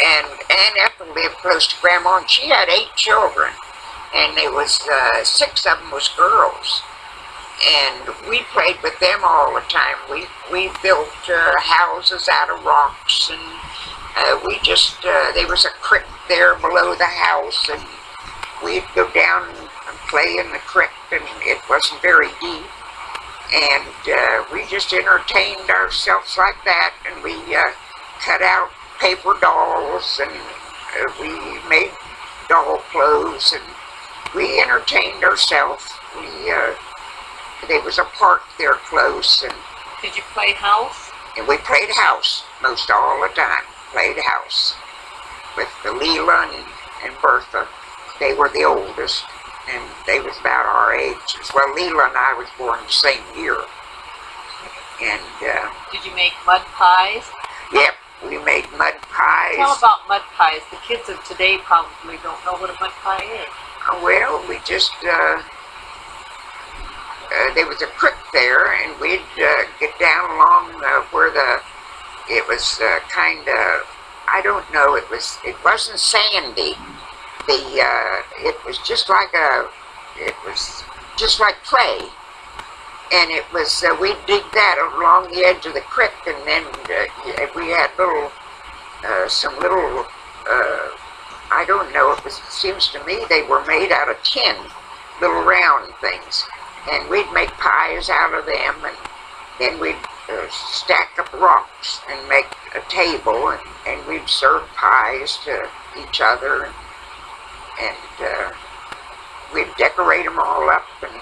and Aunt Ethel lived close to Grandma, and she had 8 children, and there was 6 of them was girls, and we played with them all the time. We built houses out of rocks, and we just there was a creek there below the house, and we'd go down and play in the creek, and it wasn't very deep, and we just entertained ourselves like that, and we cut out paper dolls, and we made doll clothes, and we entertained ourselves. There was a park there close, and did you play house? And we played house most all the time. Played house with Leela and Bertha. They were the oldest, and they was about our age. Well, Leela and I was born the same year. And did you make mud pies? Yep, we made mud pies. Tell about mud pies. The kids of today probably don't know what a mud pie is. Well, we just there was a creek there, and we'd get down along where it was kind of, I don't know, it wasn't sandy. It was just like clay, and it was we'd dig that along the edge of the creek, and then we had some little I don't know, it seems to me they were made out of tin, little round things, and we'd make pies out of them, and then we'd stack up rocks and make a table, and we'd serve pies to each other, and we'd decorate them all up, and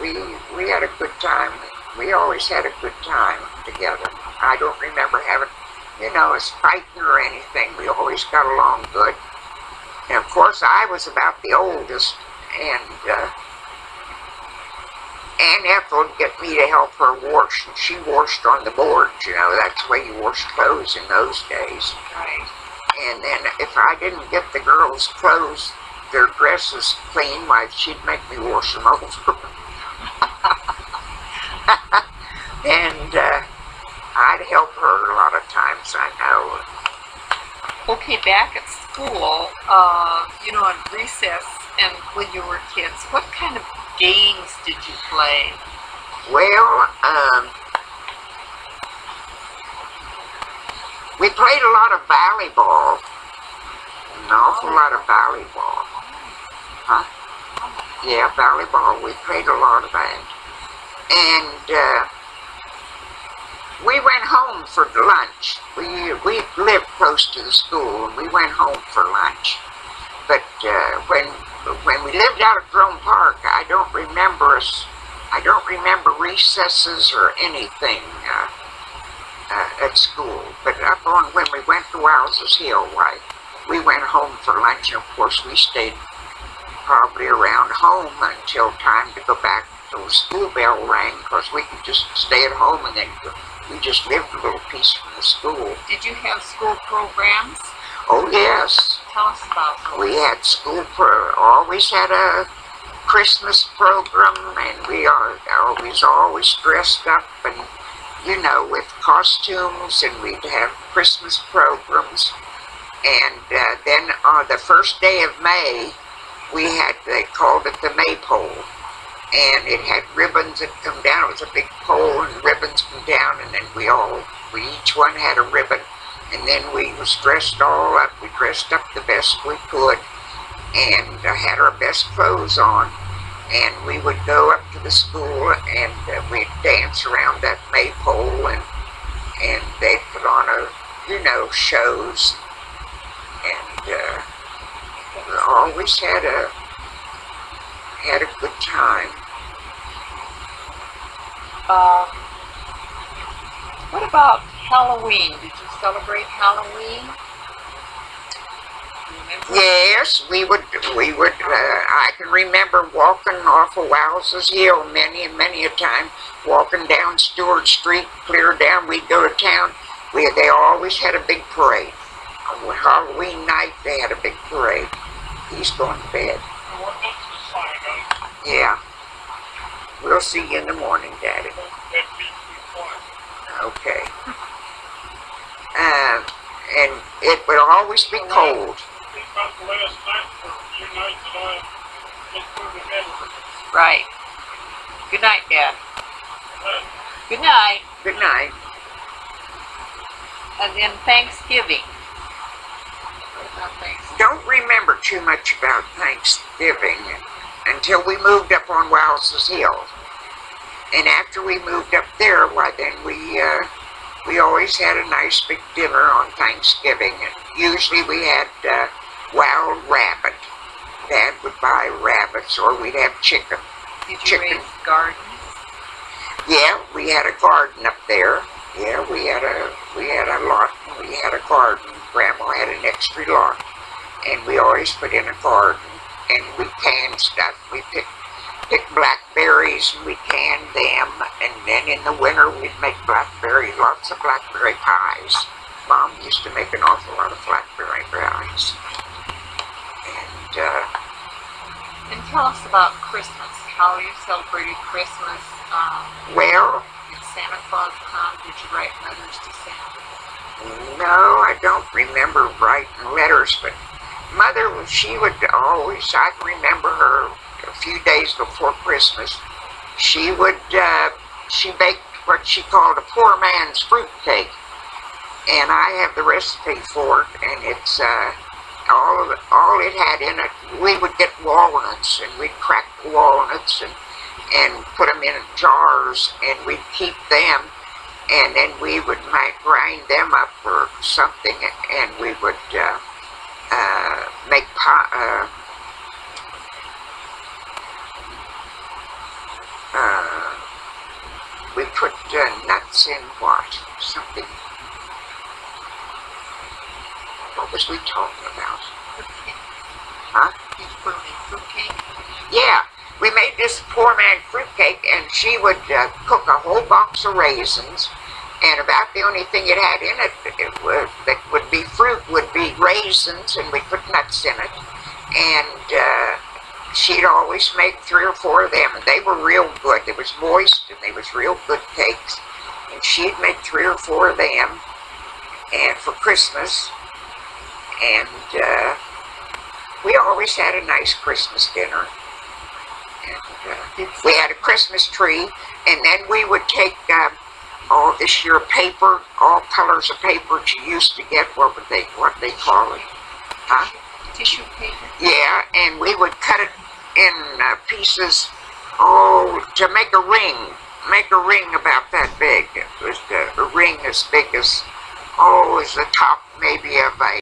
we had a good time. We always had a good time together. I don't remember having, us fighting or anything. We always got along good. And of course, I was about the oldest, and Aunt Ethel would get me to help her wash, and she washed on the boards, that's the way you washed clothes in those days. Right. And then if I didn't get the girls' clothes, their dresses clean, why, she'd make me wash them over. And I'd help her a lot of times, I know. Okay, back at school, in recess and when you were kids, what kind of games did you play? Well, we played a lot of volleyball, an awful lot of volleyball. Huh? Yeah, volleyball, we played a lot of that. And we went home for lunch. We lived close to the school, and we went home for lunch. But when we lived out at Drone Park, I don't remember recesses or anything at school. But up on when we went to Wowzers Hill, we went home for lunch, and of course we stayed probably around home until time to go back till the school bell rang, because we could just stay at home, and then we just lived a little piece from the school. Did you have school programs? Oh, yes. Tell us about those. We had always had a Christmas program, and we are always dressed up, and, with costumes, and we'd have Christmas programs. And then on the first day of May, they called it the Maypole. And it had ribbons that come down. It was a big pole, and ribbons come down, and then we each one had a ribbon. And then we was dressed all up. We dressed up the best we could, and had our best clothes on. And we would go up to the school, and we'd dance around that maypole, and they'd put on shows. And we always had a good time. What about Halloween? Did you celebrate Halloween? Yes, we would. I can remember walking off of Wowzers Hill many and many a time, walking down Stewart Street, clear down. We'd go to town. They always had a big parade. On Halloween night, they had a big parade. He's going to bed. Yeah. We'll see you in the morning, Daddy. Okay. And it would always be cold. About the last night for a few nights that I just put to bed with. Right. Good night, Dad. Good night. Good night. And then Thanksgiving. What about Thanksgiving? Don't remember too much about Thanksgiving until we moved up on Wows's Hill. And after we moved up there, why then we always had a nice big dinner on Thanksgiving. And usually we had wild rabbit. Dad would buy rabbits, or we'd have chicken. Did you raise gardens? Yeah, we had a garden up there. Yeah, we had a lot. We had a garden. Grandma had an extra lot, and we always put in a garden. And we canned stuff. We picked blackberries and we canned them. And then in the winter we'd make lots of blackberry pies. Mom used to make an awful lot of blackberry pies. And tell us about Christmas. How you celebrated Christmas. Well, did Santa Claus come? Did you write letters to Santa? no, I don't remember writing letters, but Mother, she would always, I remember her a few days before Christmas, she baked what she called a poor man's fruit cake. And I have the recipe for it, and it's, all it had in it, we would get walnuts, and we'd crack the walnuts and put them in jars, and we'd keep them, and then we would grind them up or something, and we would make pie. We put nuts in something. What was we talking about? Fruitcake. Huh? Did you put them in fruitcake? Yeah, we made this poor man fruitcake, and she would cook a whole box of raisins, and about the only thing it had in it, that would be fruit would be raisins, and we'd put nuts in it. And she'd always make 3 or 4 of them, and they were real good. They was moist, and they was real good cakes. And she'd make 3 or 4 of them, and for Christmas. And we always had a nice Christmas dinner. And we had a Christmas tree, and then we would take all this year paper, all colors of paper that you used to get. What they call it? Huh? Tissue paper? Yeah, and we would cut it in pieces, to make a ring. Make a ring about that big. It was a ring as big as the top maybe of a